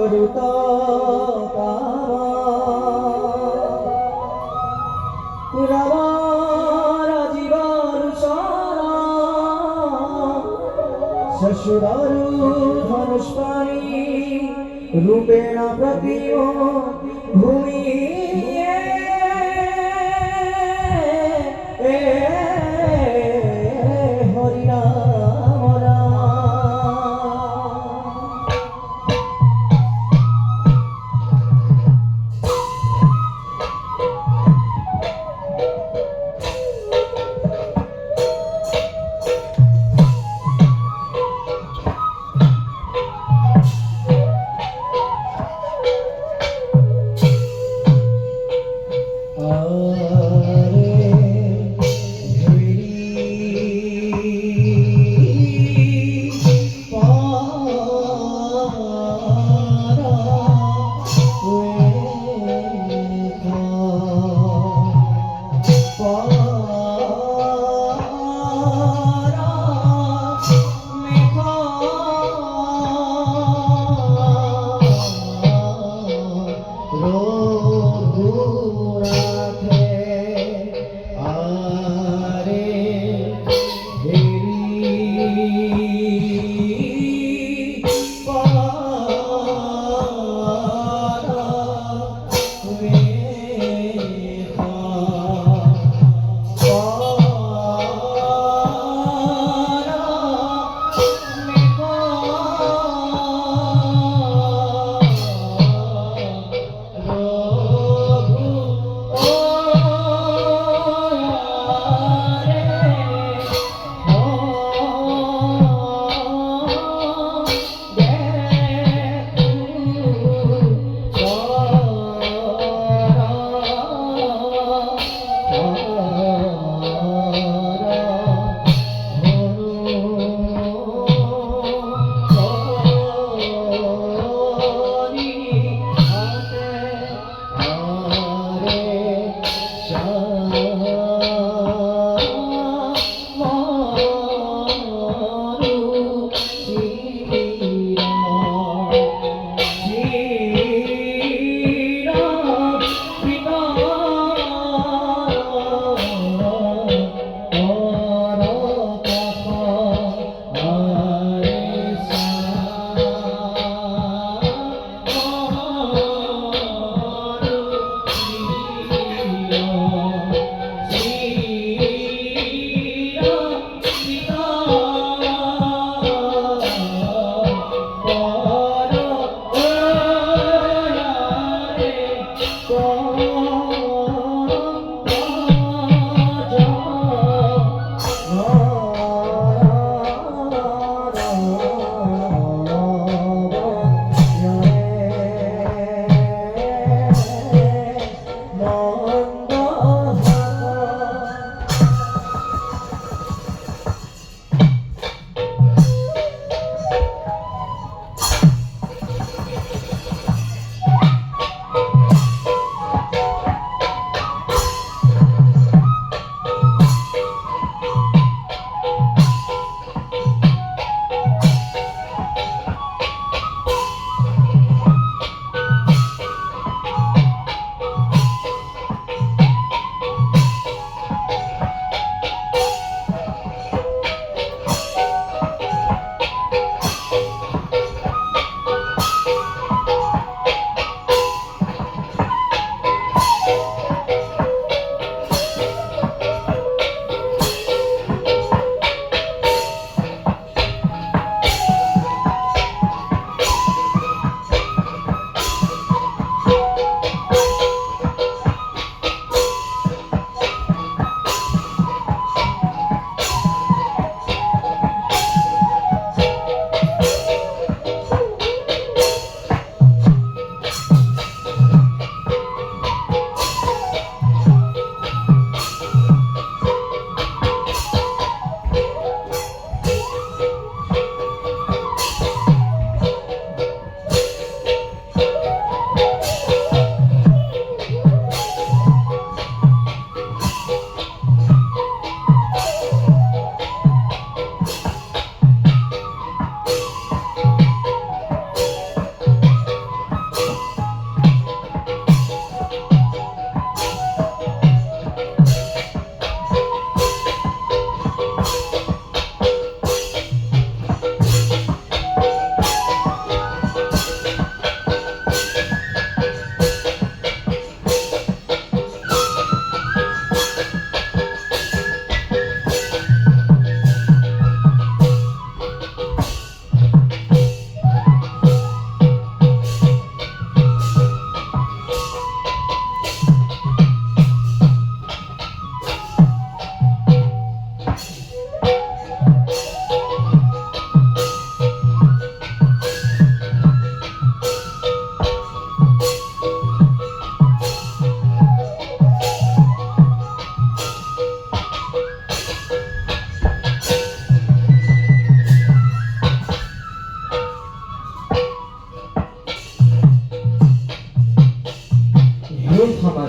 অমৃত রামার জীবন সারা শশুরারু ধনুষ্পাণি রূপেণ প্রতিমো ভূমি হরিনাম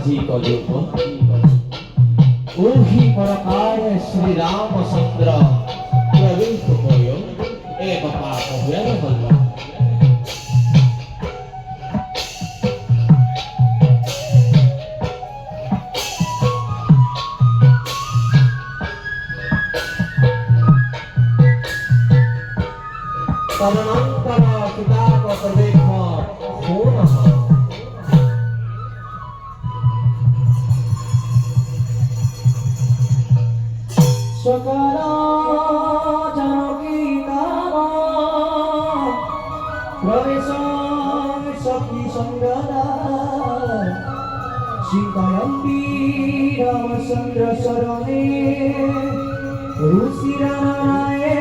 माझी कलयुग ओही परकाय श्री रामचंद्र प्रवेश कयो एक पाप हुए हल्ला तदनंतर किताब प्रवेश होना सकला जानकी नाम प्रवेश सखी संगदा सीतायम्बी रामचंद्र शरणे ऋषि रामाये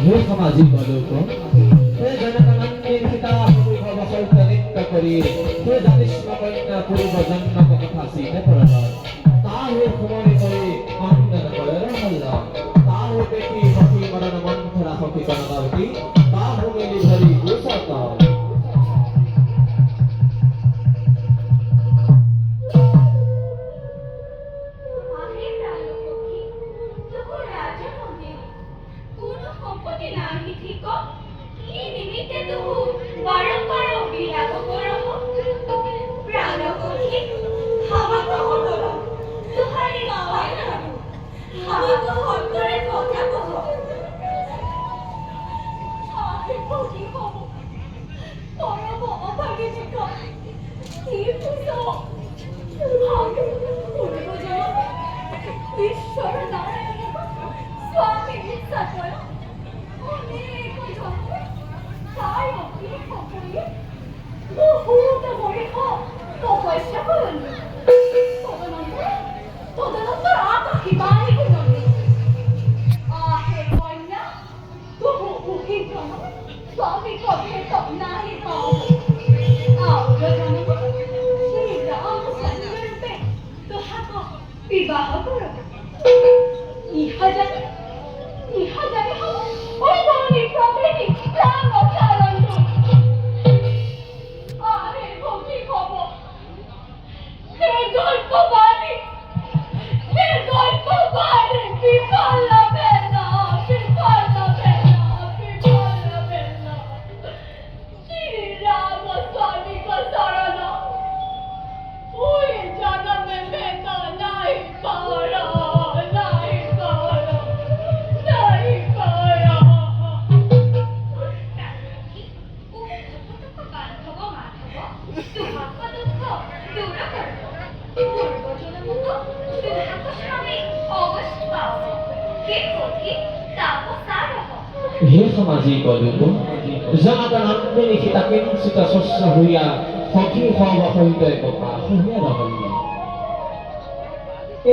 हे समाजिक पदों को हे जनक करी हे जानिष्मा कन्या पूर्व जन्म को कथा सीने पड़ना ताहे खबरे करे आनंद करे रहला ताहे बेटी पति मरण मंथरा होती कनगावती ताहु मेली भरी गुसता ঈশ্বর নারায়ণ স্বামী সতয় অনেক জন্ম তাই অখিল সকলে বহুত বড় তপস্যা করুন তদনন্তর আকাশি বাণী করুন আহে কন্যা তবু উহি জন স্বামী কবে তব নাহি পাও আউর জন্ম শ্রী রামচন্দ্র রূপে তোহাক বিবাহ করো ইহা জানি হব ওই ধরনের প্রকৃতি রাম চারণ আরে ভক্তি খবর হে গল্প বাণী বিফল হবে না শ্রী রাম স্বামী শরণ ওই জনমে বেটা নাই পারা हे समाजी कलुको जनातन अन्यनि खिताकिन सित शस्य हुइया फकी हव होइद एक पास हुइया रहल ए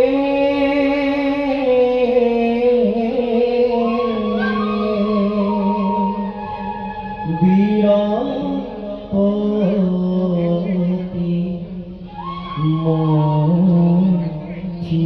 बीरा ओती मोथी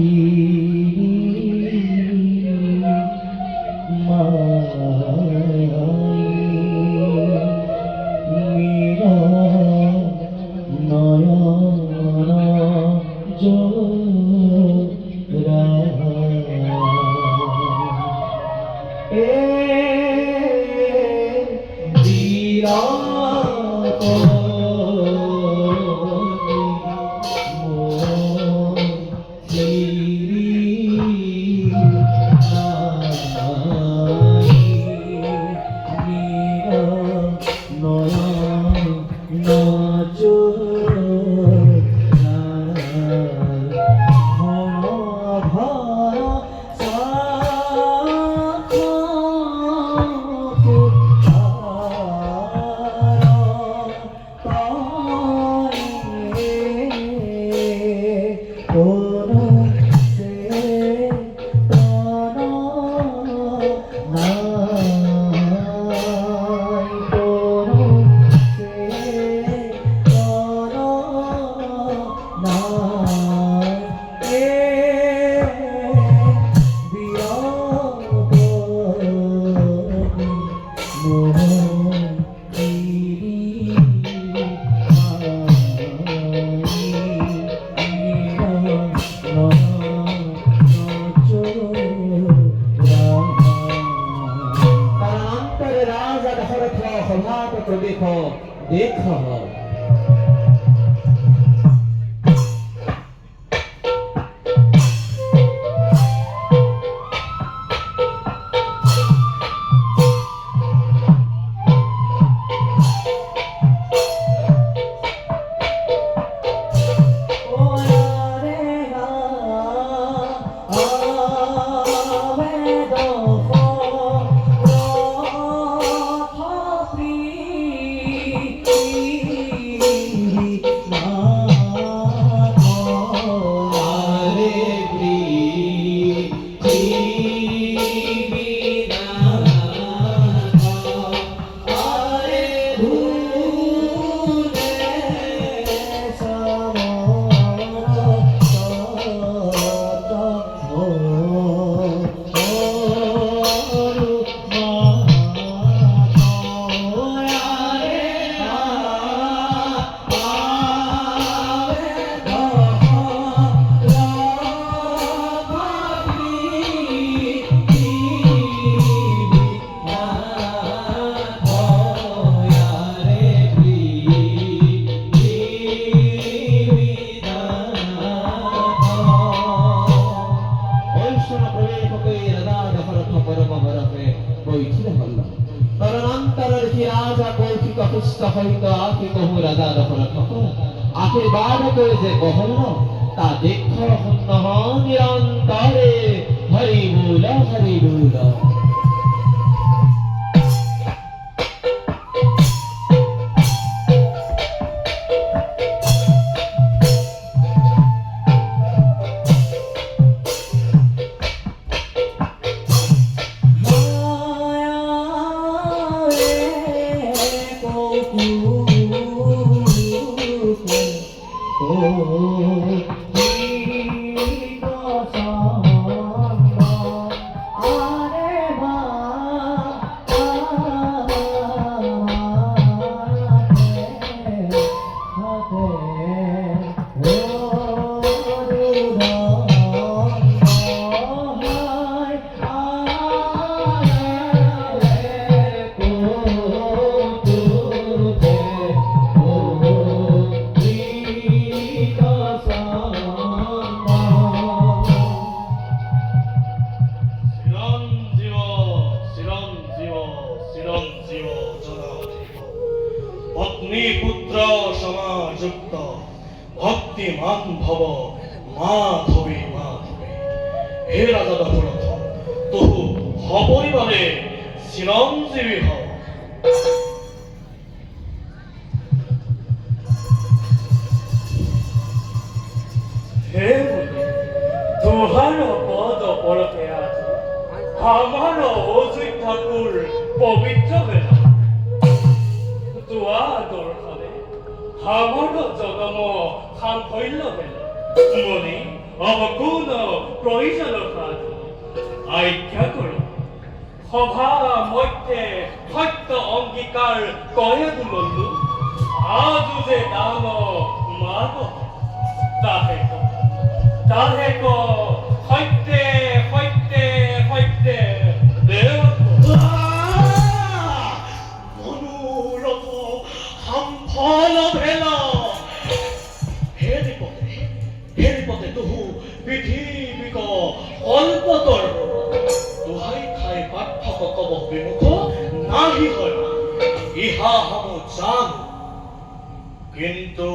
देखो Oh কৃষ্ণ সহিত আকি কহু ৰাজা দশৰথ আশীৰ্বাদ যে কহল তা দেখ সুন্নহ নিৰন্তৰে হৰি বোল হৰি বোল পত্নী পুত্র সমাযুক্ত ভক্তিমান ভব মাধবী মাধবী হে রাজা দশরথ তহু সপরিবারে চিরঞ্জীবী হও হে মুনি তোহার পদ পরতে আজ আমার অযোধ্যাপুর পবিত্র বেলা তোয়া দর্শনে আমার জনম সাফল্য বেলা মনি অবগুণ প্রয়োজন কাজ আজ্ঞা করো সভা মধ্যে সত্য অঙ্গীকার কৰে বন্ধু আজ যে দান মাগ তাহে সত্যে সত্যে সত্যে দেৱ মনোরথ সম্ফল ভেল হেৰিপতে তুহু পৃথিৱীক অল্পতৰ দোহাই খাই পাৰ্থক কব বিমুখ নাহি হয় ইহা হামু জান কিন্তু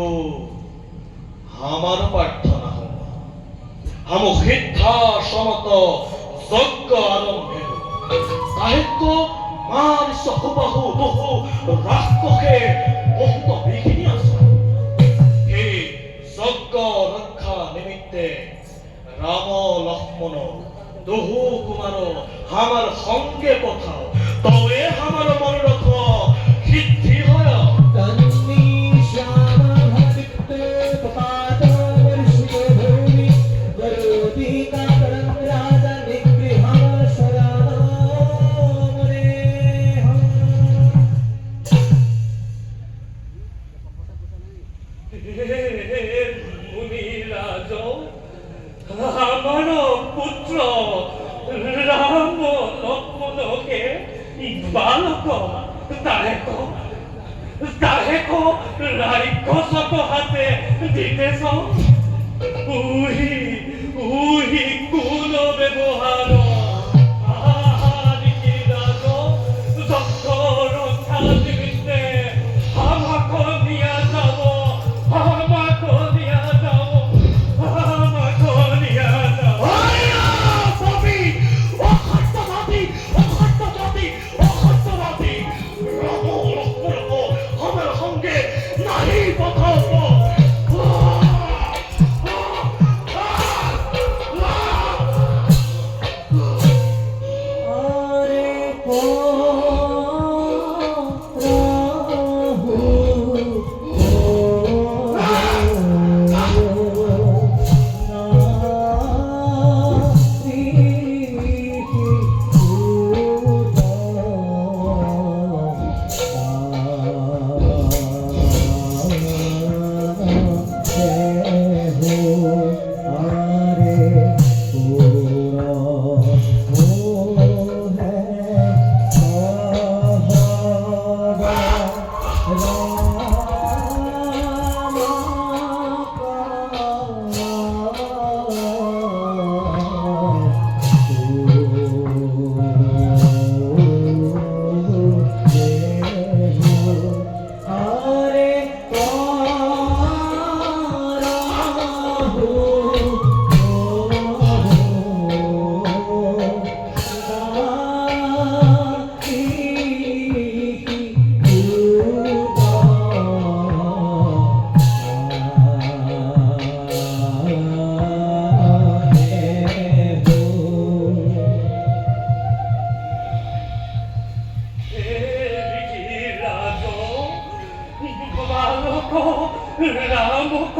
আমার প্রার্থনা হল হামু সিদ্ধা সমত যজ্ঞ আরম্ভে সাহিত্য মান সহুবাহু বহু রাক্ষসে বহুত বিঘিনি আছে এই যজ্ঞ রক্ষা নিমিত্তে রাম লক্ষ্মণ দুহু কুমার আমার সঙ্গে পথাও তবে আমার মনোরথ সিদ্ধি হয় কন্নী শ্যামা ভক্তে পপাত বর্ষিত ভূমি গরুদি কাকরং রাজা নিগৃহ শরণ মনে হম মুনিরাজ আমার পুত্র রাম লক্ষ্মণকে বালক তাহেক রাক্ষসক হাতে দিতেছ উহি কোন ব্যবহার রক্ষা নিমিত্তে আমাক নিয়া যাব আমাক নিয়া যাব আমাক নিয়া যাব আমার সঙ্গে নাহি পথাও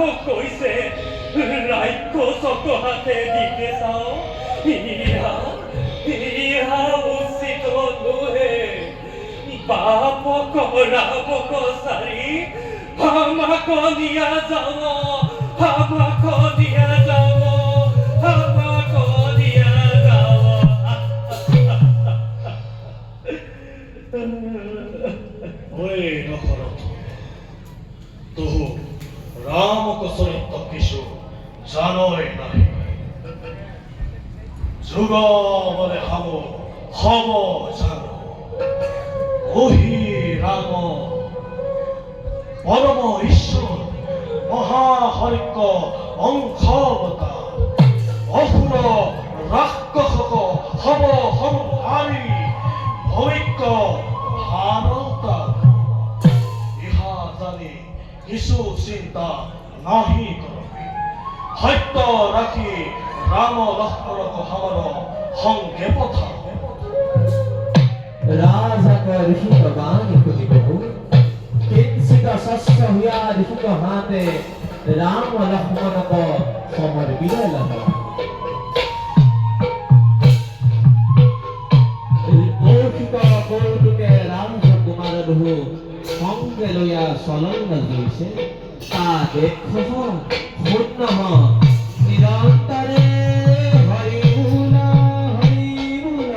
আকৌ কৈছে ৰাক্ষসক হাতে দিতে চাওঁ ইহা উচিত নোহে বাপক ৰামক চাৰি আমাক নিয়া যাব আমাক নিয়া যাব আমাক নিয়া যাব ওই নখরত তুহু রামক চরিত কিছু জানই নাই যুগ বলে হব হব জানো ওহি রাম পরম ঈশ্বর মহাহরিক অংশবতার অসুর রাক্ষসক হব হব ভারি ভবিক্য ভারতা ইহা জানি কিছু চিন্তা নাহি করবি সত্য রাখি রাম লক্ষ্মণক আমার সঙ্গে পঠাও রাজাক ঋষিক বাণী শুনিবহু কিঞ্চিত শস্য হুয়া ঋষিক হাতে ৰাম লক্ষ্মণক সমৰ বিদায় লব কৌশিক কৌতুকে ৰাম কুমাৰ বহু সঙ্গে লয়া চলন গৈছে তা দেখহ শূন্য নিৰন্তৰে হৰি বোল হৰি বোল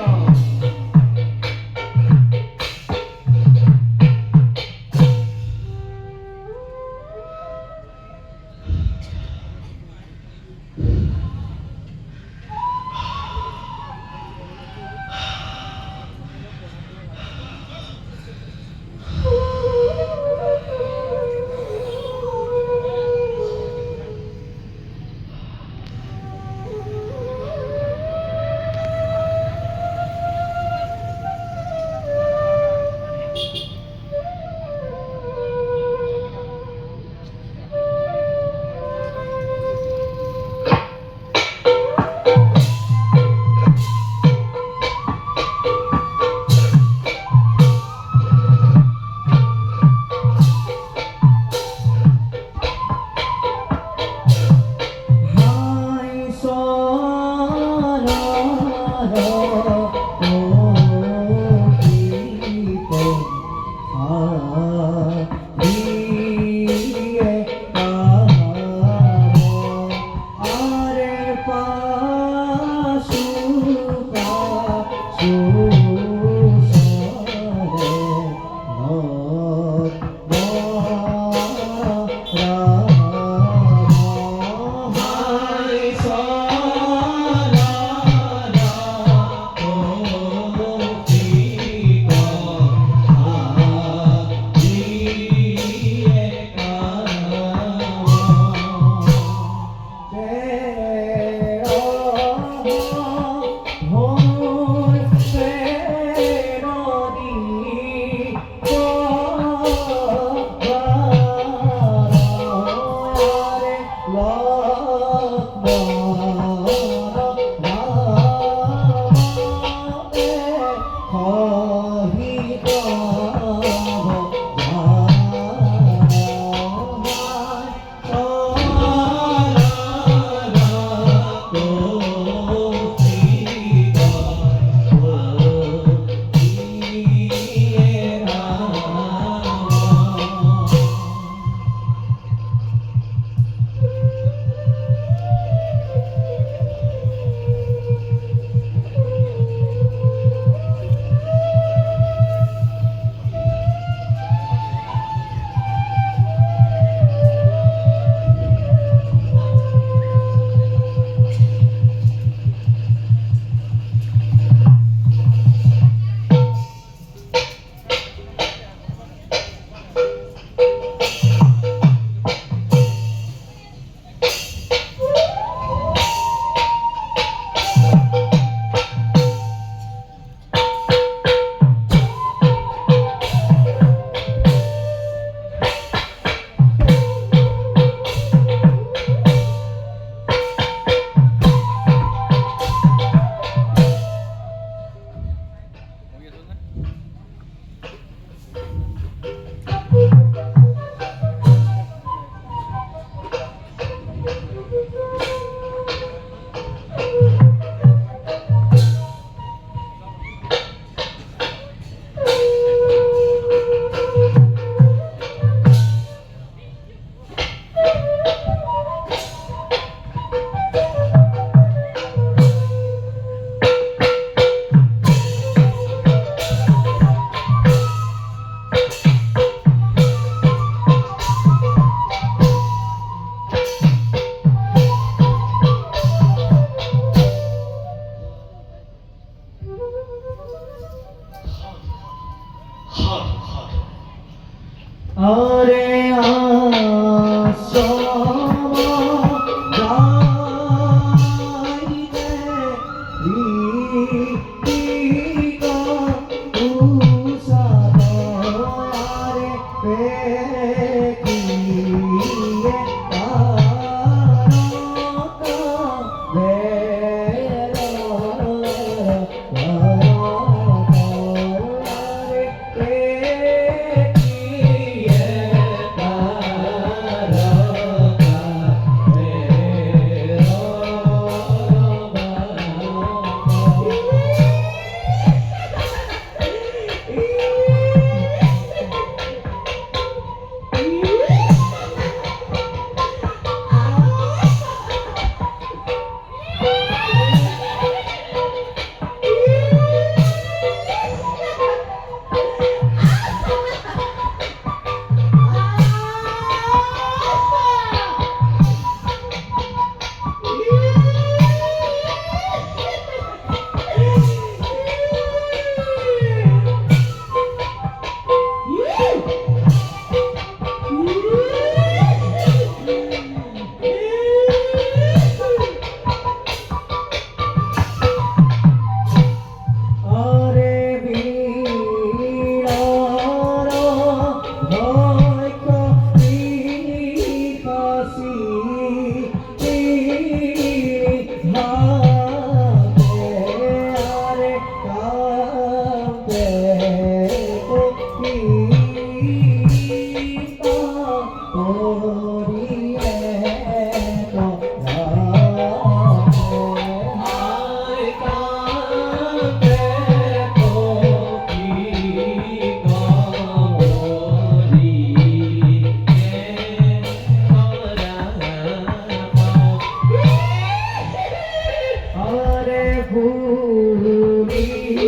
ঘুরিয়ে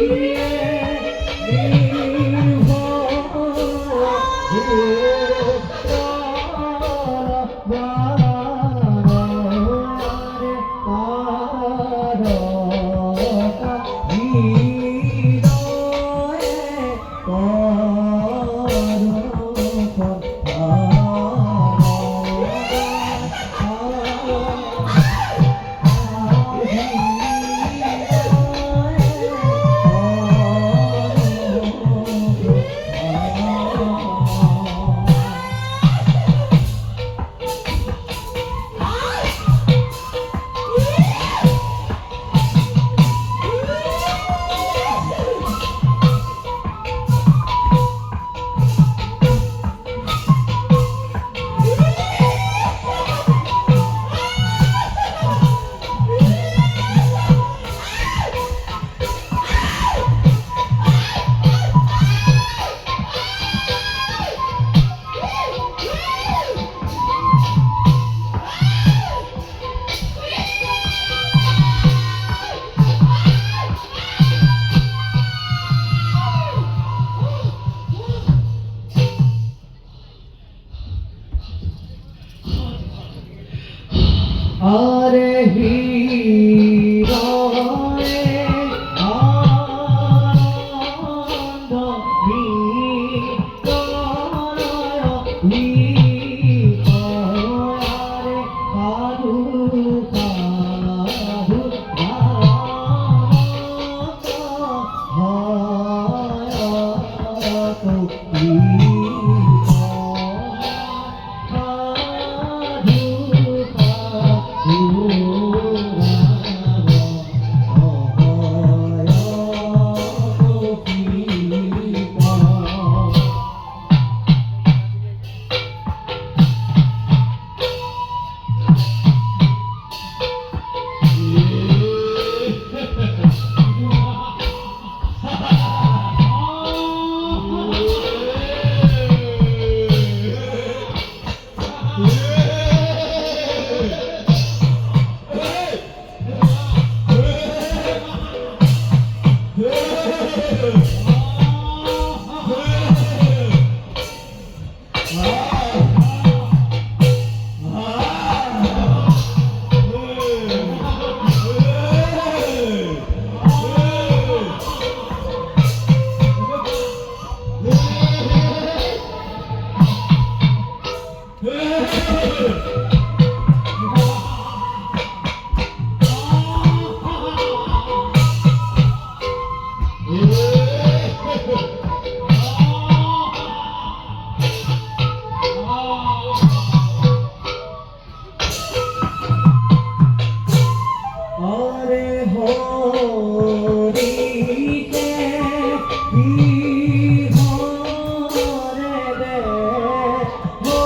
আরে হীরায় আনন্দ আরে সাধু সাধু আরে হরিকে বিহরে দে হো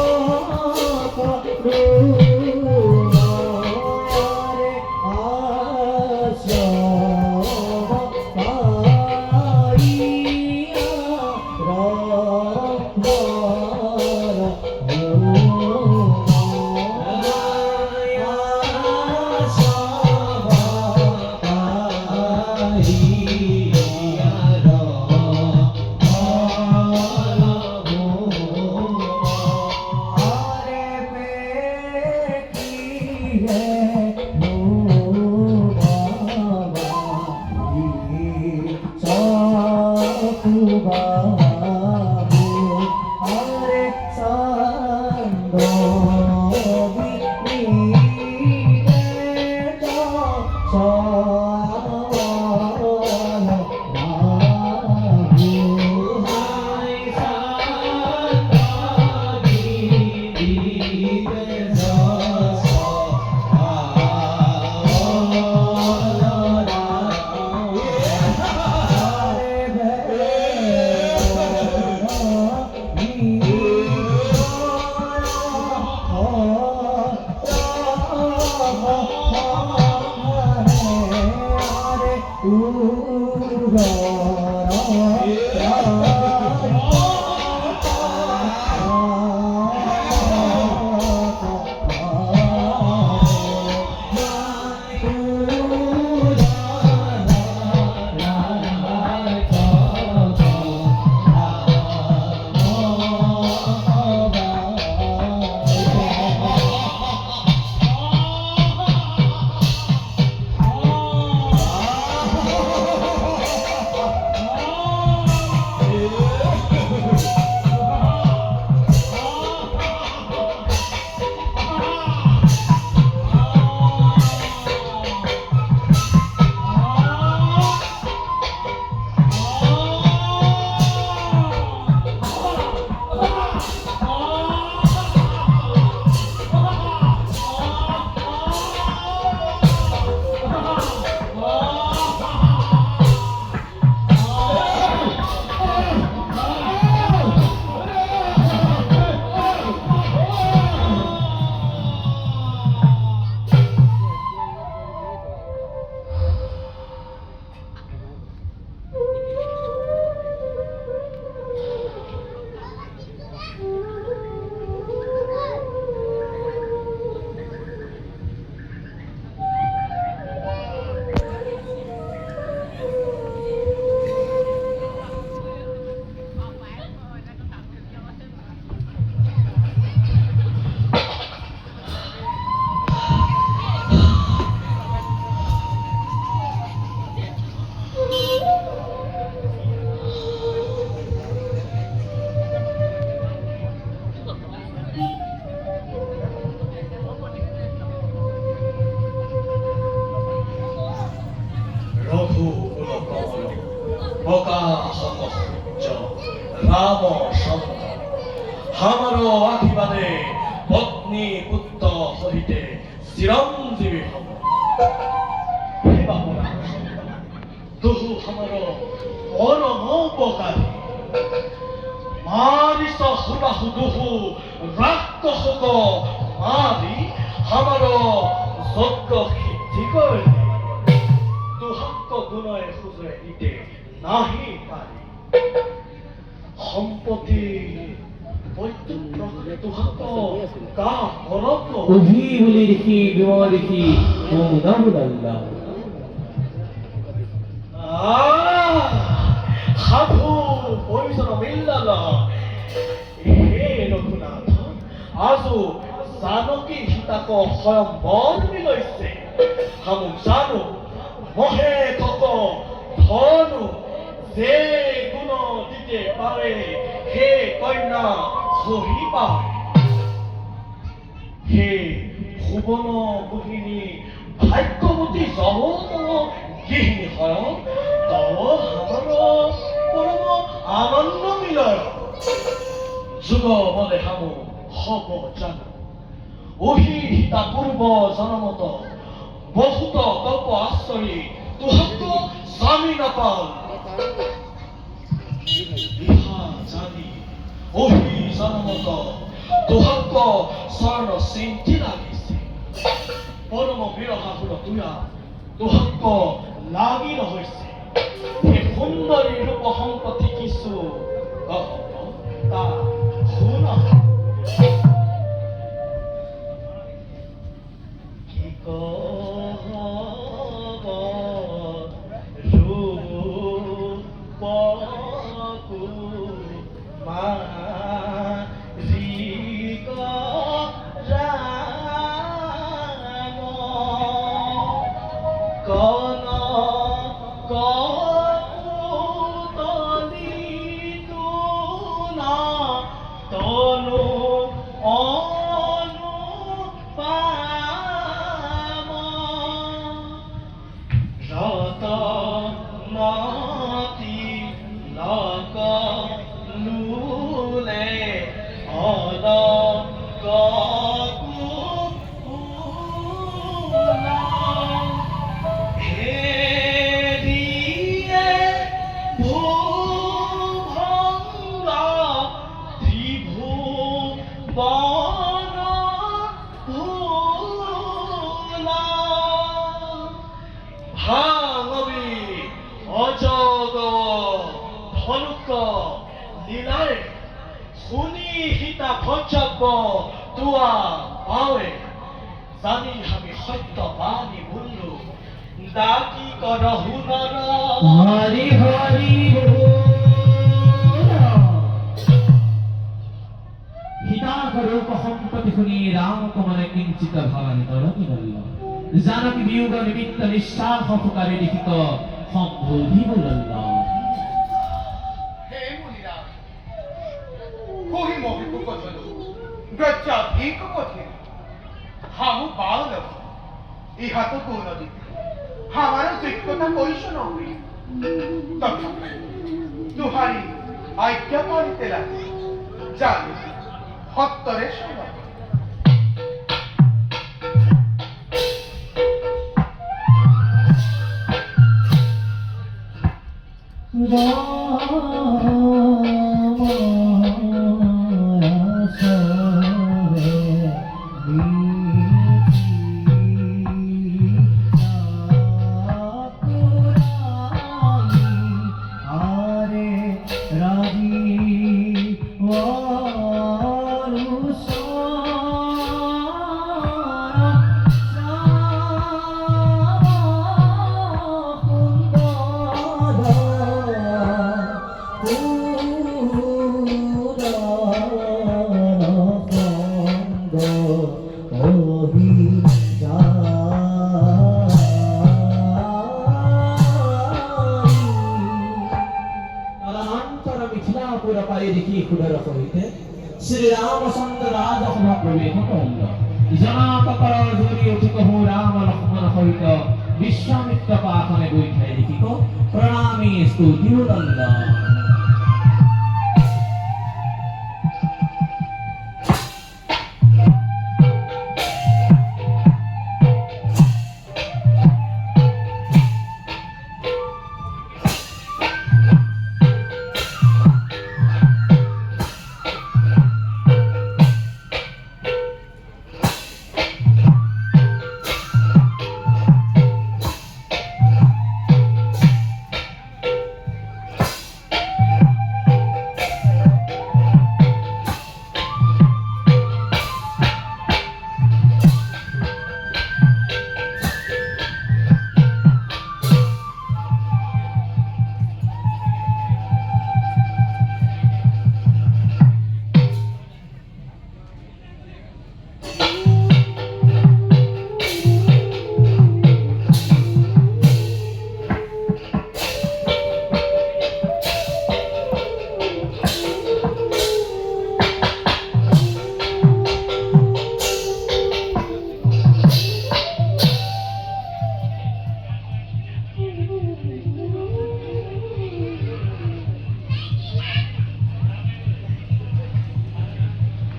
করুণারে আশা পাইয়া দুহু কুল কমল বকা হক সূর্য রাম শব্দ আমার আখিবাদে পত্নী পুত্র সহিতে চিরঞ্জীবী হব হে বাপুরা দুহু আমার পরম উপকারী মারিস হুবাহু দুহু রাক্ষসক মারি আমার যজ্ঞ সিদ্ধি কৰিলে দুহাক্ক গুণে খুজে ইতে নাহি পাৰি সম্পত্তি দুহাক্ক গা হৰক উভি বুলি দেখি বিমল দেখি মুদামুদাল্লাহ সাধু পৰিজন মিল্লাল হে ৰঘুনাথ আজো জানকী সীতাক স্বয়ম্বৰ মিলৈছে হামুক জানো মহে কক ধনু যে গুণ দিতে পাৰে হে কন্যা সহিবা হে ভুৱন মোহিনী ভাগ্যৱতী যহন গৃহিণী হয় তব আমার পরম আনন্দ মিলয় যুগ বলে হামু হব জানো ওহি সীতা পূর্ব জনমত বহুত গল্প আশ্চর্য তুহাক স্বামী নাপাল ইহা জানি ওহি জনমত তুহাক স্বর্ণ চিন্তি লাগিছে পরম বিৰহাসুৰ তুয়া তুহাক লাগি নহৈছে এই সুন্দৰী ৰূপ সম্পত্তি কিছু তা শুন কি কব ৰূপকু মাৰিক ৰাম কন তনু অনুপাম রতনতি লক লুলে অলক ভাঙবি অজগ ধনুক লীলাৰে শুনি সীতা ভক্ষব তোৱা পাৱে জানি আমি সত্য বাণী বন্ধু ডাকি কৰহু নৰ হরি হরি হিতাক রূপ সম্পত্তি শুনি রাম কুমারে কিঞ্চিত ভাবান্বিত রহিল জানকী বিয়োগ নিমিত্ত নিঃশ্বাস ফুকারে লিখিত সম্বোধি বলল হে মুনিরা কহি মহিকু কথলু ব্রজাধিক কথে হামু বাউল ইহাত কোন দিক আমার যোগ্যতা কৈশ নহি তথাপি তুহারি আজ্ঞা করিতে লাগে জানি সত্তরে শোনা শ্রী রামচন্দ্র রাজসভা প্রবেশ করিল জনাকর ধরি উঠিত হো রাম লক্ষ্মণ সহিত বিশ্বামিত্র পাখনে বৈঠাই লিখিত স্তুতিওনন্দন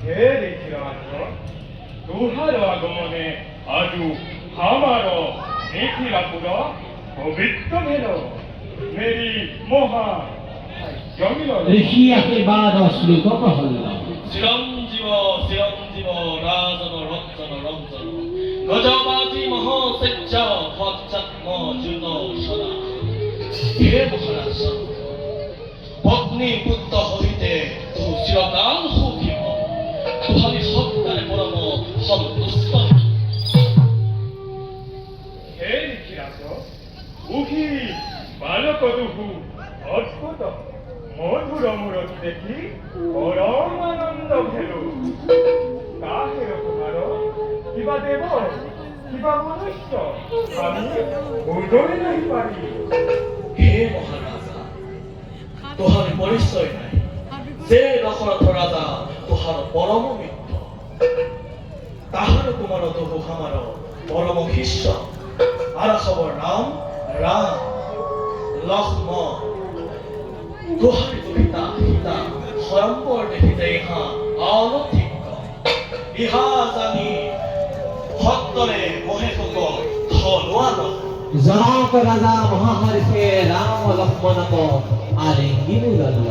হে দেখিরাজ তোহার আগমনে আজু আমার মিথিলাপুর পবিত্র হেল মেরি মহা জমিল ঋষি আশীর্বাদ শ্লোক প্রহল্ল চিরঞ্জীব চিরঞ্জীব রাজন রঞ্জন রঞ্জন গজবাজি মহোসেচ্য ভজ্জাত্ম যুত সদা হে মহারাজ পত্নী পুত্র হইতে তু চিরকাল সুখী হ তুহারি সত্তারে পরম সন্তুষ্ট হে দেখিরাজ উহি বালক দুহু অদ্ভুত মধুর মূরতি দেখি পরম আনন্দ ভেল তাহের তোমার কিবা দেব কিবা মনুষ্য আমি বুঝই নাই পারি হে মহারাজা তোহার পরিচয় নাই যে দশরথ রাজা তোহার পরম মিত্র তাহার কুমার তবু আমার পরম শিষ্য আর খবর নাম রাম লক্ষ্মণ তোহার পিতা সীতা স্বয়ম্বর দেখিতে ইহা অলৌকিক ইহা জানি ভক্তরে মহেশক ধনোৱা নহয় জনক রাজা মহাহর্ষে রাম লক্ষ্মণক আলিঙ্গিনি লল্ল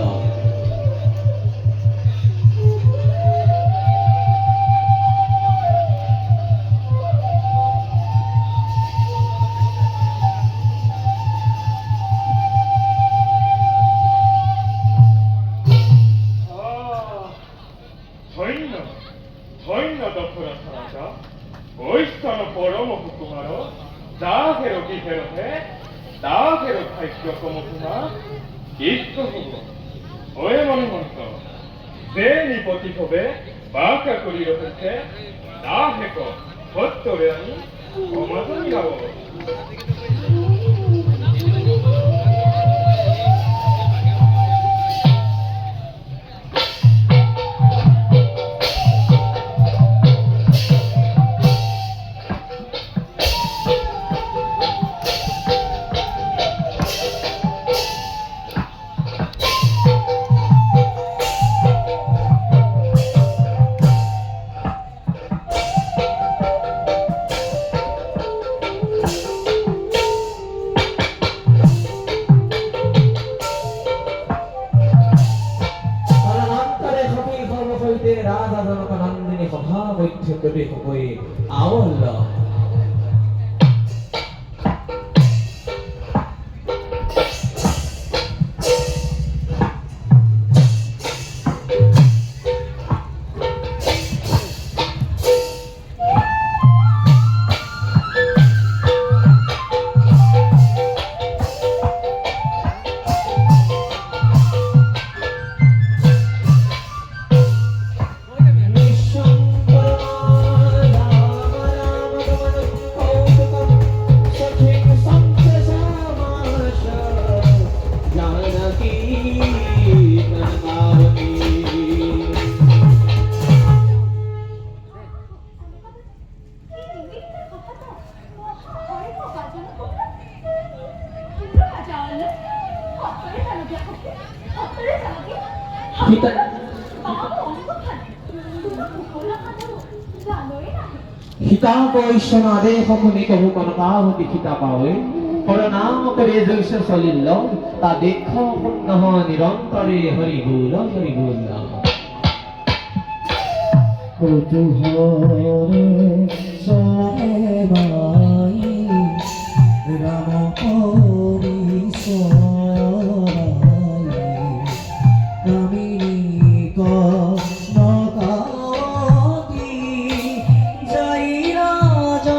ধন্য ধন্য দশরথ রাজা ঐশ্বর পরম কুমার যা ফেরো কি ফেরো হে তা ফেরো ভাগ্য কমহিমা ইষ্ট হব ওয়ে মণিমন্ত যে নিপতি হবে বাঁকা করি রয়েছে তা হেক সত্যরে আমি সমাজনী যাব রাজা জনক নন্দিনী সভা মধ্য প্রবেশ হয়ে আওল্ল সত্তরে জানো দিয়া হকে সত্তরে জানো দিয়া সীতা বাবা অঙ্গ খান তোমার কুকুলা খানো জানোই না সীতা বৈষ্ণনাদে সখনি কহু কনকাবতী সীতা পাৱে নাম করে জৈস চলিল তা দেখ পুণ্য নিরন্তরে হরিগুল হরিগুল কৌতূহলে সরে বাই রাম হরি সরাই কামিনী কনকাবতী যাই রাজহংসবতী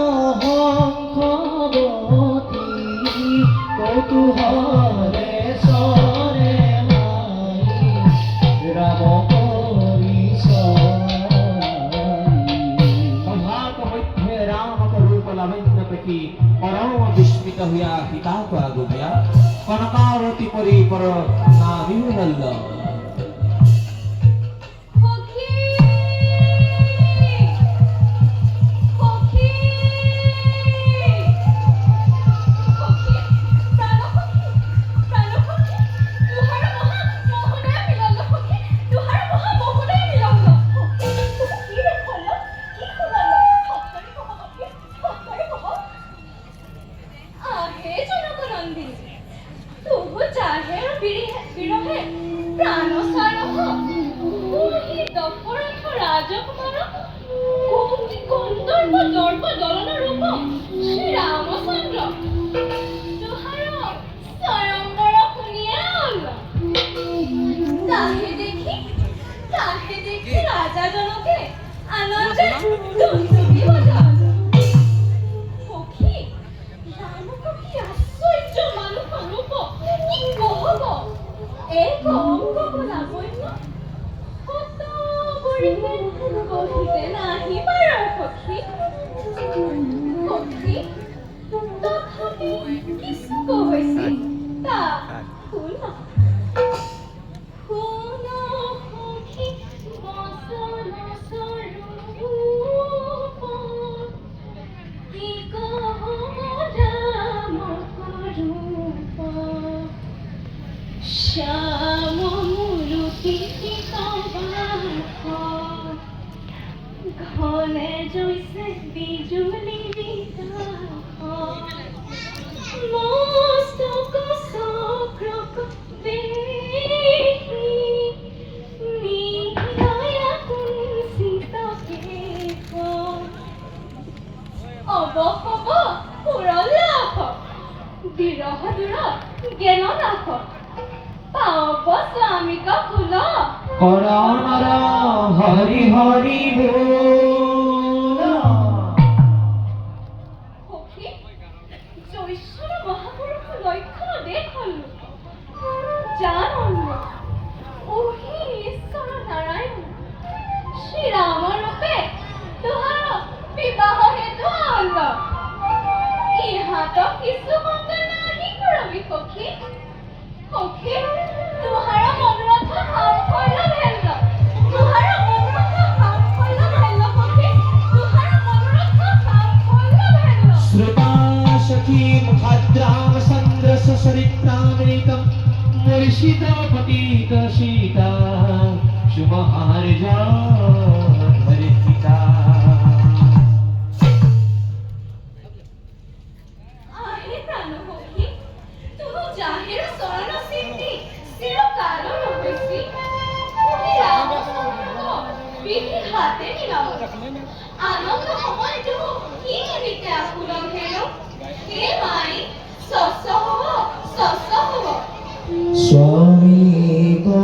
কৌতূহলে সরে বাই রাম হরি সভাত মধ্যে রামক রূপ লাবণ্য দেখি পরম বিস্মিত হইয়া সীতাকে আগুমিয়া কনকাবতী পরি পর না বিহুনল্ল হকি হকি হকি প্রাণ হকি তুহার মহা মোহনায় মিলল হকি তুহার মহা মোহনায় মিলল কি দেখল কি শুনাল সত্তরে কব হকি সত্তরে কব আহে জনকনন্দিনী তুহু চাহে বিরহে প্রাণ সারহ তুহি দশরথ রাজকুমার কোটি কন্দর্প দর্প দলন রূপ শ্রী রামচন্দ্র তুহার স্বয়ংবর শুনিয়ে অল্ল তাহে দেখি রাজা জনকে আনন্দে দুন্দুবি বজাল সখী রামক কি আশ্চর্য মানুষ রূপ কি কহব এক অঙ্গ লাবণ্য কত বৰিহে কহিতে নাহি পাৰ সখী তথাপি কিছু কৈছে তা শুন শুন সখী বচন স্বৰূপ কি কহ ৰামক ৰূপ শ্যাম মূৰতি ঘনে জৈছে বিজুলি মস্তক চক্ৰক দেখি নিৰয়া কুঞ্চিত কেশ অৱসৱ পুৰলাভ বিৰহ দূৰ জ্ঞান লাভ পাব স্বামীক কুল করণর হরি হরি বল সখী জৈশ্বর মহাপুৰুষ লক্ষণ দেখলো জানল ওহি ঈশ্বৰ নাৰায়ণ শ্ৰীৰাম ৰূপে তোহাৰ বিবাহ হেতু অল ইহাতক কিছু মঙ্গল নাহি কৰবি সখী সখী তোহাৰ মনোৰথ সাফল্য ভেল্ল তোহাৰ মনোৰথ সাফল্য ভেল্ল সখী তোহাৰ মনোৰথ সাফল্য ভেল্ল শ্রোতা সখী মুখাদ্রাম সন্দ্রস সরিত্রামৃতম মুর্শিদ পতিত সীতা শুভহার্য ধরিতা আহে প্রাণ সখী তুহু জাহের শরণ সিদ্ধি চিরকাল রহেছি তুহি রামচন্দ্র বিধি হাতে নিলাম আনন্দ সময় তুহু কি নিমিত্তে আকুল হেল হে মাই শস্য হব স্বামী গো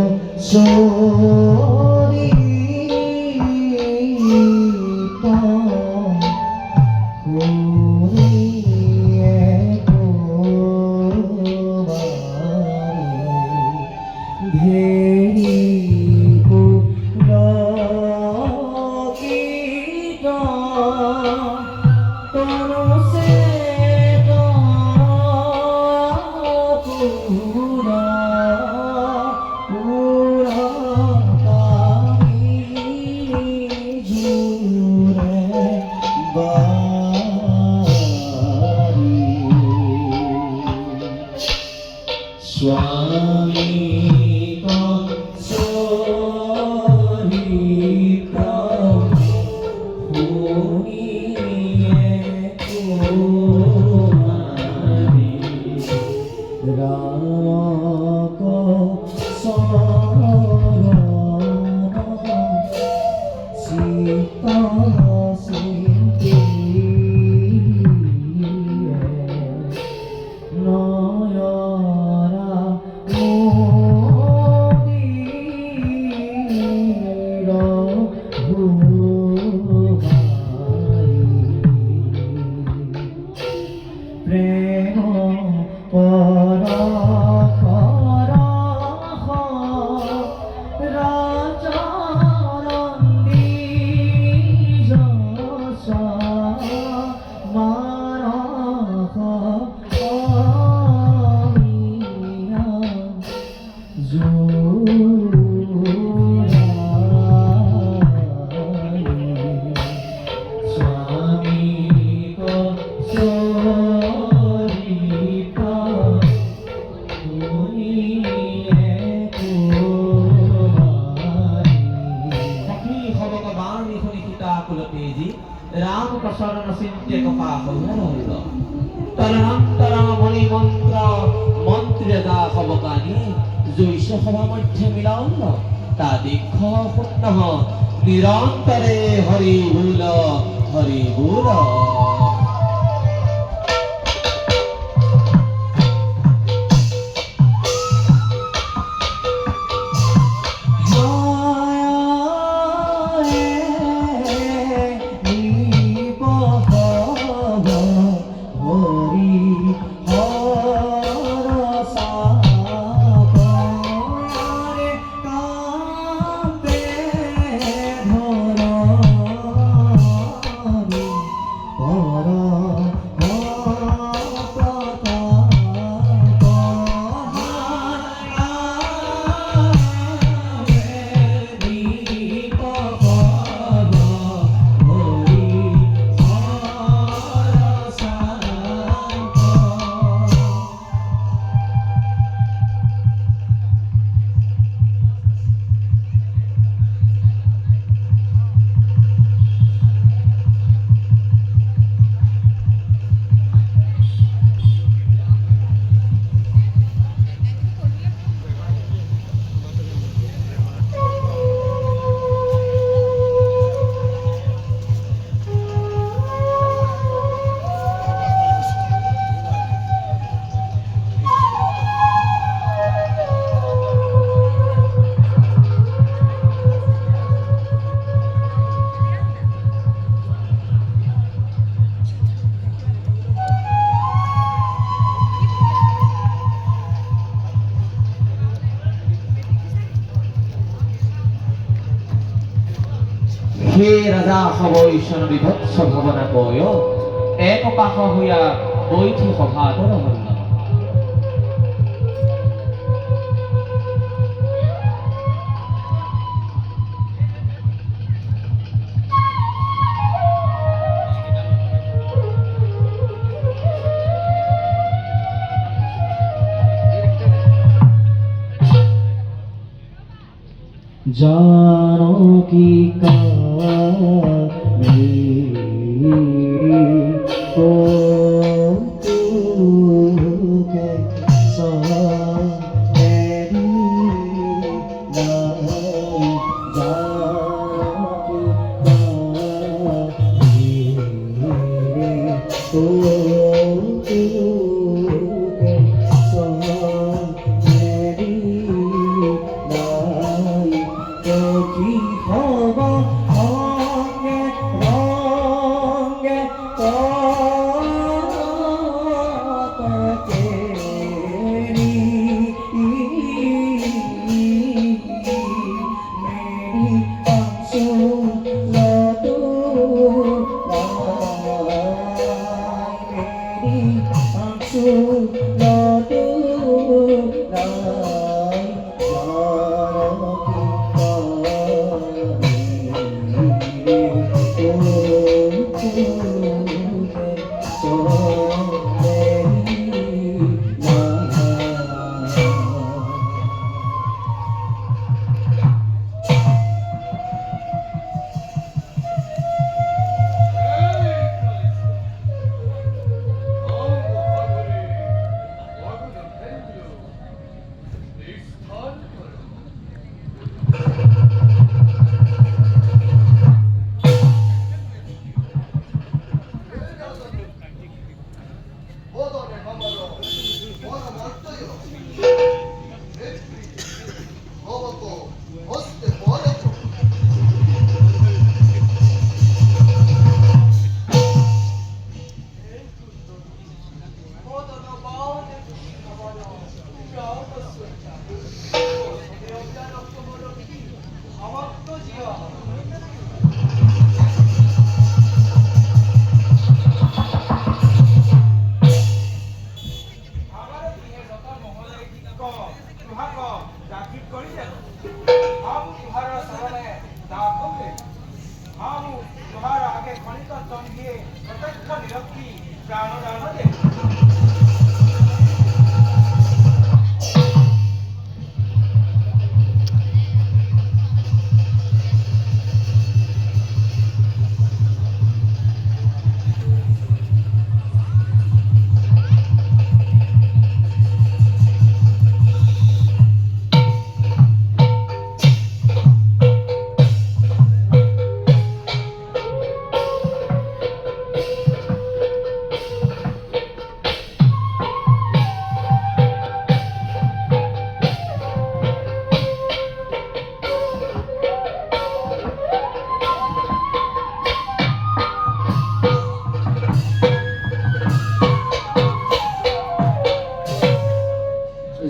চৰি পুরা স্বামী কংসহিত শুনিয়ে কুমারী রাম কৌশল সীতা সিন্ধি নয়না মোদির ভুবাই প্রেম পরখর রাজনন্দী যশ মারখ অমিয়া জুরাই স্বামী কংসহিত শুনিয়ে কুমারী সখী সবক বাণী শুনি সীতা কুলতেজি রাম প্ৰচৰণ চিন্তে কপা হৈ ৰহিল তদনন্তৰং মণি মন্ত্ৰ মন্ত্ৰী যা সবকানি জৈস সভা মধ্যে মিলাউল তা দীক্ষ পুণ্য নিৰন্তৰে হৰি ভুল হৰি ভুল হে ৰাজা সবৈষণ বিভৎস ভৱনা কয় এক কাষ হৈয়া বৈঠি সভাত ৰহল जानकी मेरी कौतुक मेरी नाई जानकी मेरी कौतुक मेरी नाई কি হব অঙ্গে রঙ্গে কতকে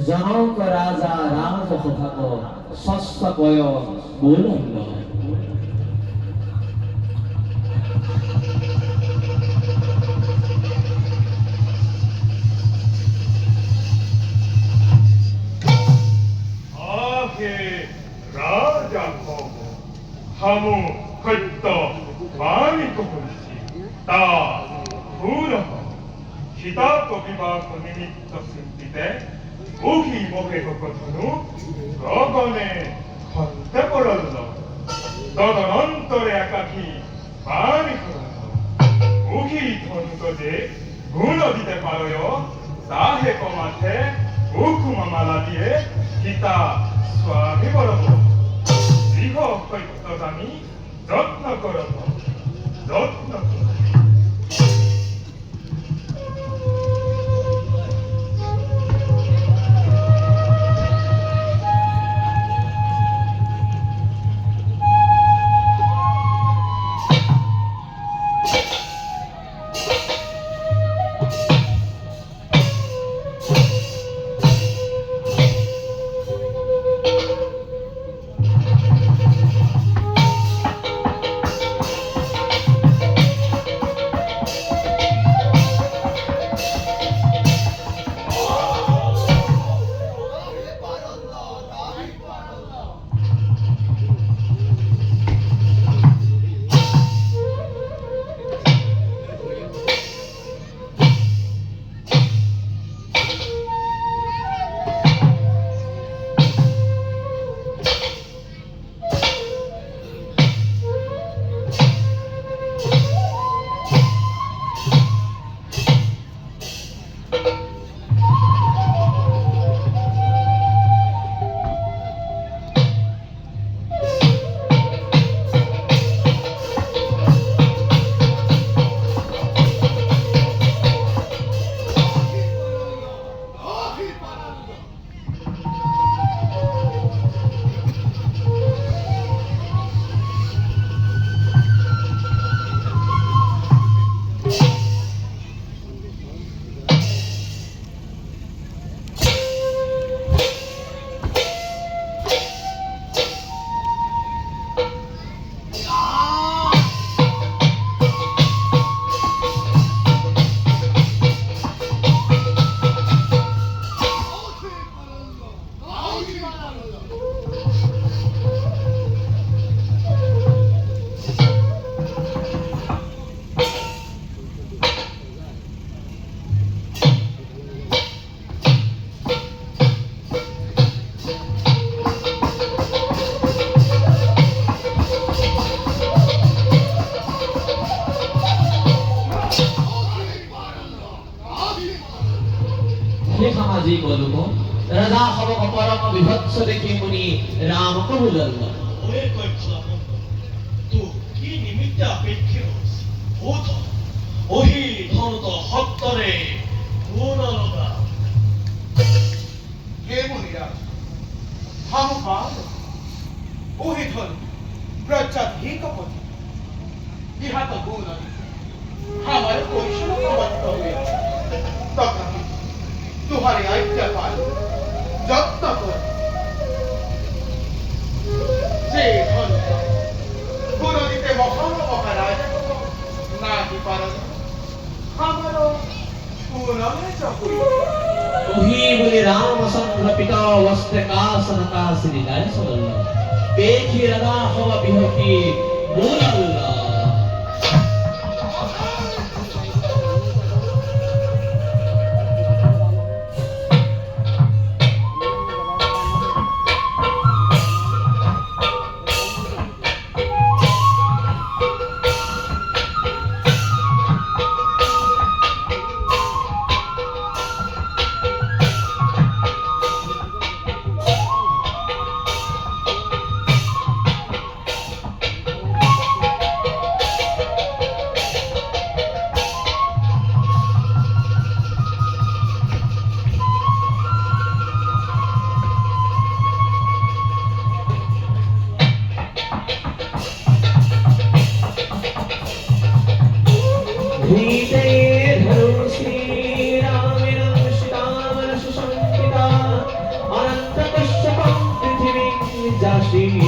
জনক রাজা রাজসভাগ শস্যকয় বলন্দ আহে রাজা হব হামু সত্য মানি কহছি তা ভুল সীতাক বিবাহ নিমিত্ত চিন্তিতে উহি মহে কথনু গগনে খন্তে পড়ল তদনন্তরে একাকী মানি করল উহি ধনুক যে গুণ দিতে পারয় তাহে কমাথে হুকুমা মালা দিয়ে সীতা স্বামী বলব দৃঢ় সত্যদানী যত্ন করব যত্ন করব সমাজি বলব রাজা হব পরম বিভৎস দেখি মুনি রাম কবুল ওয়ে কৈফলা তু কি নিমিত্তে অপেক্ষে হস ভূত ওহি ধনত হত্তরে গুণ লগা হে মুনিরাজ হামু বাল ওহি ধন প্রচাধিক পথি ইহা তো গুণ আমার কৈশল কর্তব্য তথাপি तुहारे आज्ञा पाल যত্ন কর যে ধন গুণ দিতে মহান মহারাজ নাহি পারন আমার পুনমে চকুই ওহি বলি রাম চন্দ্র পিতা বস্ত্র কাসন কাসনি দায় সদল দেখি রাজা হওয়া বিহকি বলল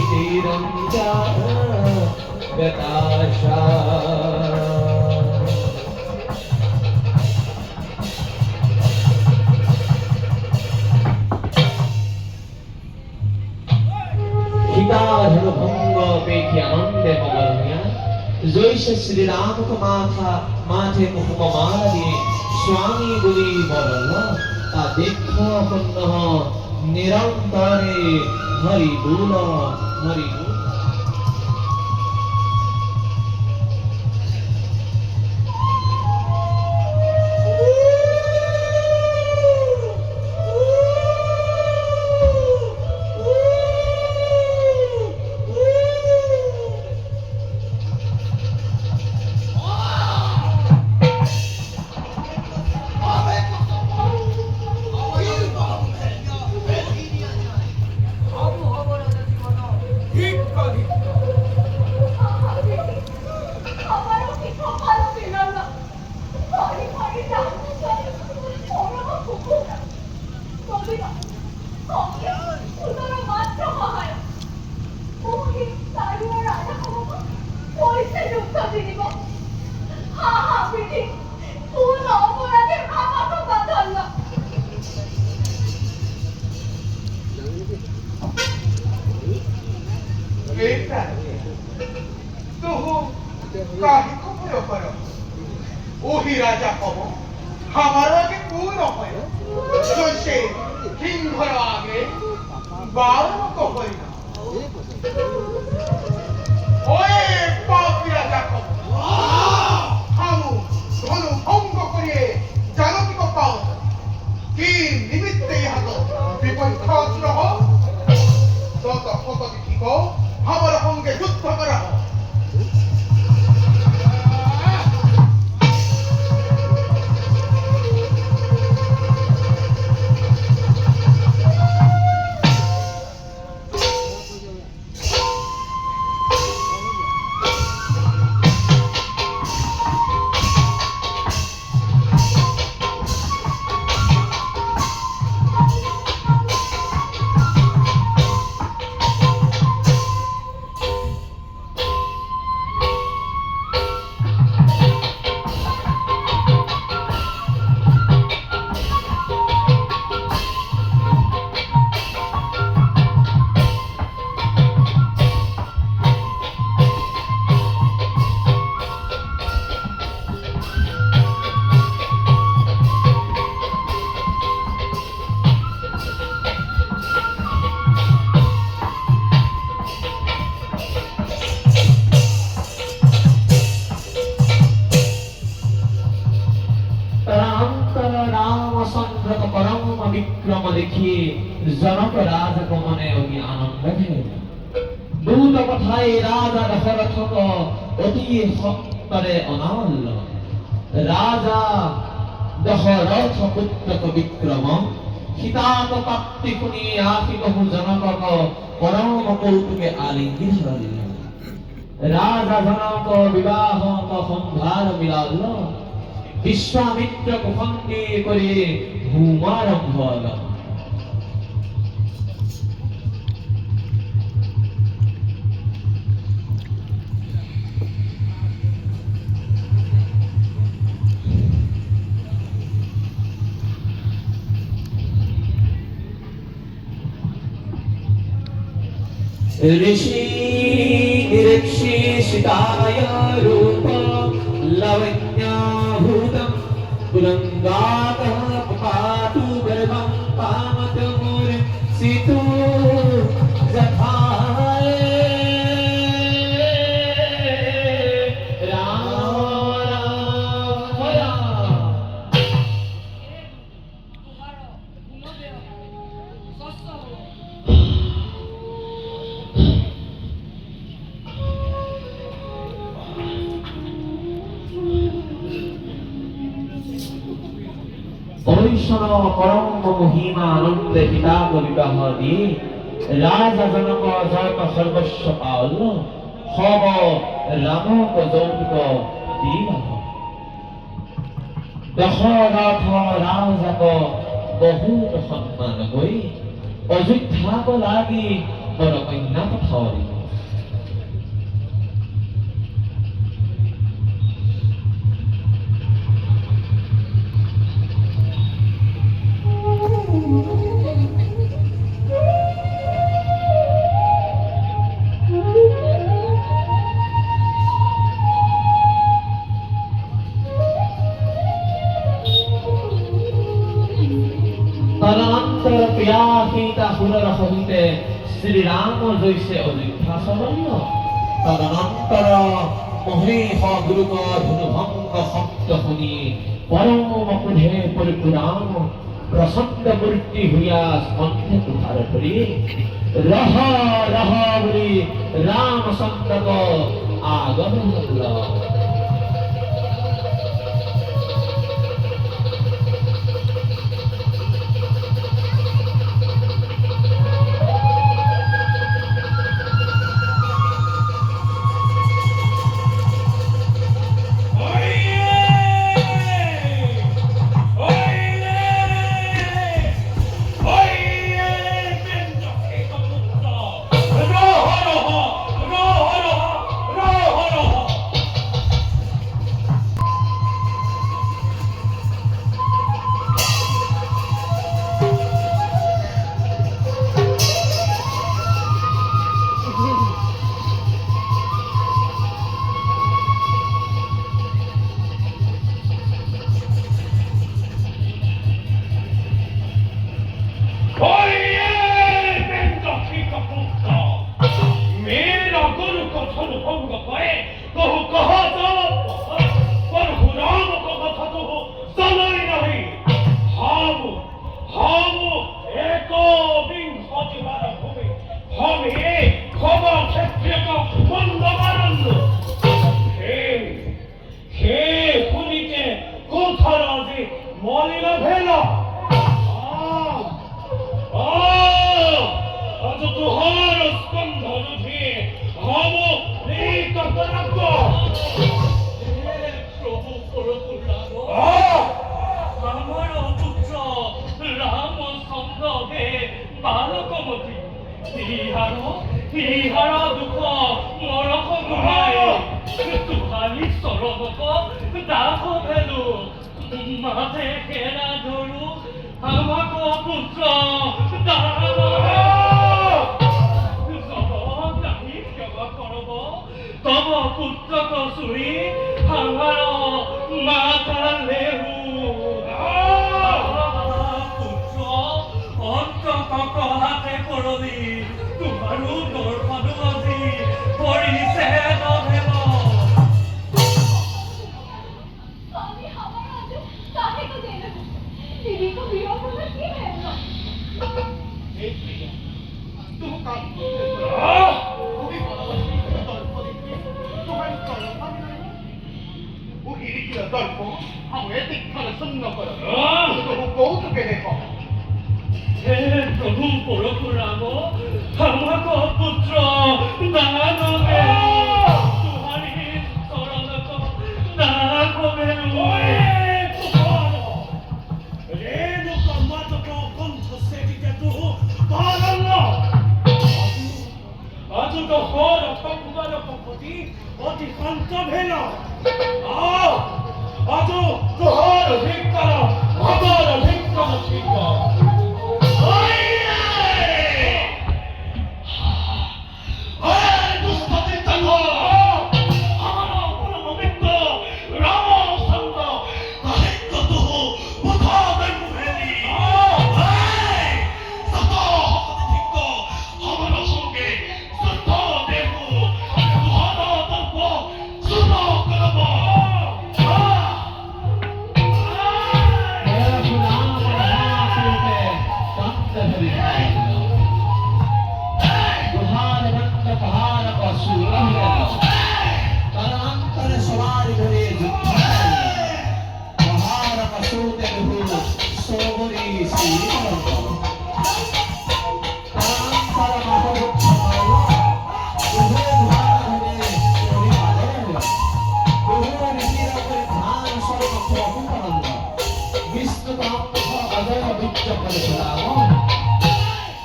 চিরঞ্জগতাশা সীতাধর ভঙ্গ পেখে আনন্দে মগন হইয়া জৈসে শ্রীরামকে মাঠে মুখমালা দিয়ে স্বামী বলি বলল তা দেখা পণ্য নিরন্তরে হরি বল হরি বল আমারও কি কপাল ছিল না ঘরে ঘরে জানতে চাই ওরা কুকুর কবিরা কবিরা সুন্দর মাত্র হয় ওকে তারিয়া রাজা হবো পয়সা যুক্ত দিনিব হা হা বিটি কোন অপরাধে আমাকে বাঁধাল না बेटा तो काहे को भय करो ओही राजा कब हमार आगे कोई न भय जैसे सिंहर आगे बारह को भय ना ओए पापी राजा कब हम धनु भंग करिए जानकी को पाओ कि निमित्त यहाँ तो विपरीत न हो तो कत ठीक हो हमारे সঙ্গে যুদ্ধ করা হোক বিক্রম দেখি জনক রাজগমনে অতি আনন্দ ভেল দূত কথায় রাজা দশরথক অতি সত্তরে অনাল্য রাজা দশরথ পুত্রক বিক্রম সীতাক প্রাপ্তি শুনি আসি বহু জনকক পরম কৌতুকে আলিঙ্গি ধরিল রাজা জনক বিবাহ সন্ধ্যার মিলাল বিশ্বামিত্র কুফন্দি করে ভূমারম্ভ হল ऋषि निरीक्षि शिताय रूप लवण्याभूतं पुलंगातः पातु गर्भं पामत मोर सितु जथाय राम राम राम ঐশ্বর পরম মহিমা আনন্দে পিতাক বিবাহ দিয়ে রাজা জনক জয়ক সর্বস্ব পাওল হব রামক যৌতুক দিল দশরথ রাজাক বহুত সন্মান হৈ অযোধ্যাক লাগি বরকন্যা পঠাওয়ারি তদনন্তর প্রিয়াহিতা হুরর হইতে শ্রীরাম জৈসে অযোধ্যা সরণ্য তদনন্তর মহেহ গুরুক ধনুভঙ্গ শব্দ শুনি পরম ক্রোধে পরিপুরাম প্রসন্ন মূর্তি হইয়া স্কন্ধে তুষার ধরি রহ রহ বলি রাম সন্দক আগমন হল মলিনা ভেলা আজ তোহার স্কন্ধ রুধে হব নেক পরাগ প্রভু পরপুরাগ আমার পুত্র রাম সন্দে বালকমতি ইহার দুঃখ মরক গুহায় তুহারি সরবক দাহ ভেলু মাঝে ঘেরা ধরু আমাক পুত্র তব পুত্রক শুনি আমার মাথা লেহু পুত্র অন্তক হাতে পড়লি তোমারও দর্পণ আজি পরিছে নভেব আমি আমার আজ তাকে তো জেনে দিদি তো বিরহ না কি হলো तुम काम दर्प हम तीक्षण सुन्न कर कौत के देखो হে প্রভু পরশুরাম আমাক পুত্র দান তুহারি চরণক দান বেলু রেণু কর্মাতক কণ্ঠ সেবিতে তু পারল আজ তো হর পঙ্গল পপতি অতি কান্ত ভেল আজ তোহার ভিক্ষর ভগর ভিক্ষর শিখ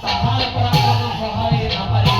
তাহার পরাক্রম সহায় না পারে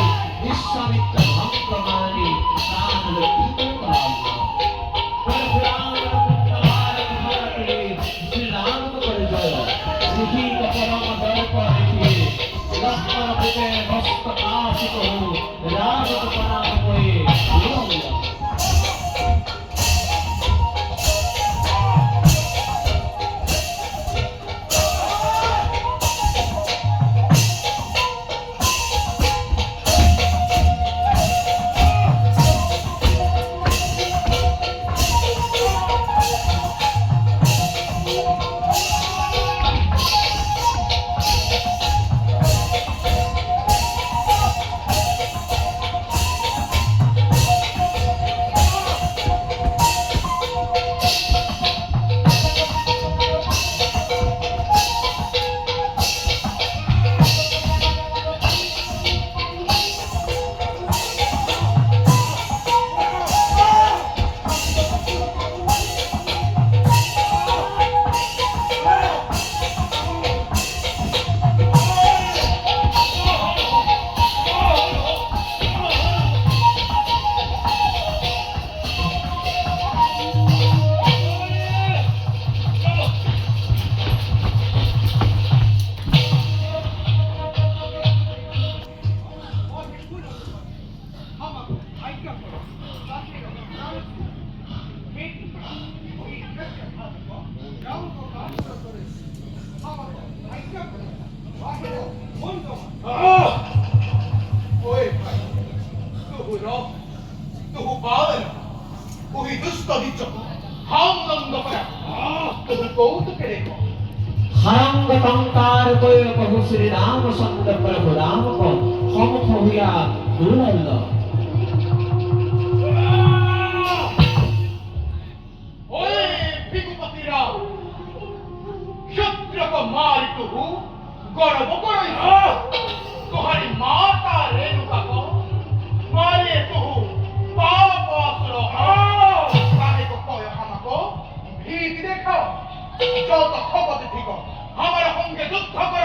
কৌতুকে রেখো हरंग टंकार कोय प्रभु श्री रामचंद्र प्रभु राम को सम्मुख हुआ दुर्लभ ओए भिगुपति राम क्षत्र को मार तू गौरव करो तुम्हारी माता रेणुका को मारे तू पाप असुर काहे को कहो हमको भीख देखो जो तो खबर ठीक हो हमारे होंगे युद्ध करो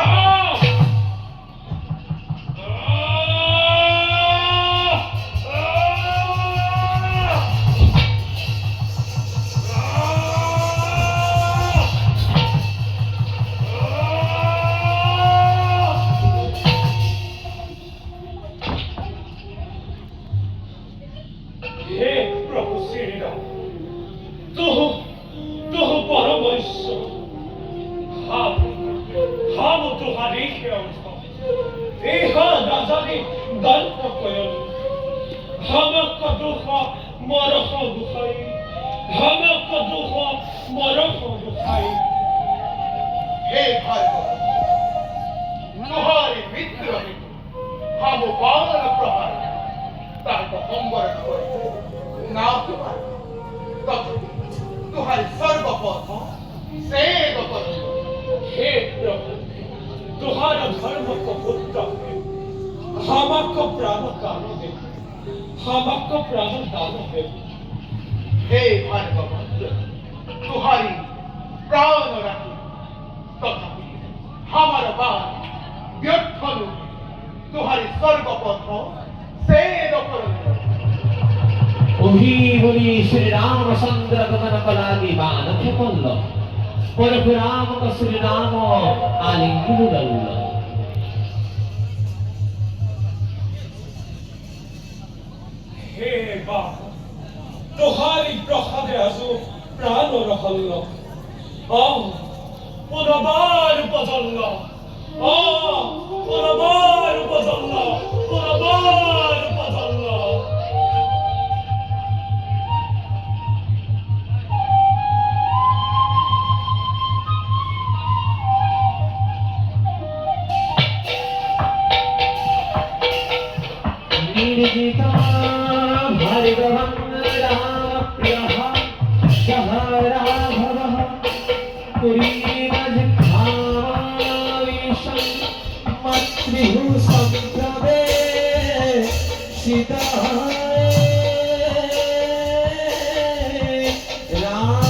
हे प्रभु श्री राम तो परम ईश्वर हम तुम्हारी राजानी गल्प कयल हमक दुख मरख दुखाई हमक दुख मरख दुखाई हे भार्गव तुम्हारे मित्र हम बाण प्रहार ताको संवरण करे ना तुम्हारे तुम्हारे सर्वपथ से हे प्रभु तुम्हारा धर्म को पुत्र हमक प्राण कान दे हमक प्राण दान दे हे भार्गव तुम्हारी प्राण रखी तथापि हमारा बाण व्यर्थ नु तुम्हारी सर्वपथ से ओही बोली श्री रामचंद्र गमन कलागी बाण फेकल परशुराम का श्री राम आलिंगन लल्ल हे बाप तुम्हारी प्रसादे आसु प्राण रहल पुनबार बदल पुनबार बदल पुनबार बदल निर्जिता भार्गवं राम प्रियः सह राघवः पुरीमझामाविशं मत्रिभु संप्रवे राम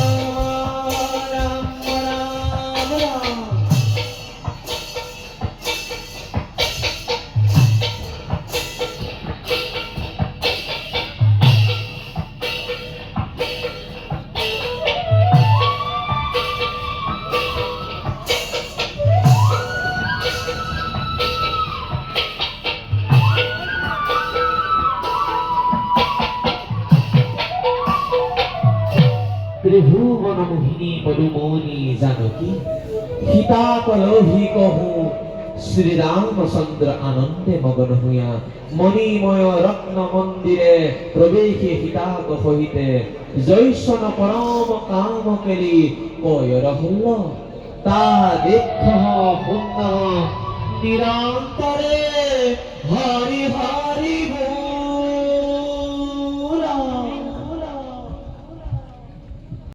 राम राम राम त्रिभुवन मोहिनी पदुमोनी जानकी सीता कलोही कहूँ श्री रामचंद्र आनंदे मगन हुआ मणिमय रत्न मंदिरे प्रवेशे सीता सहिते जैसन परम काम केली कय रहल ता देख पुण्य निरंतरे हरि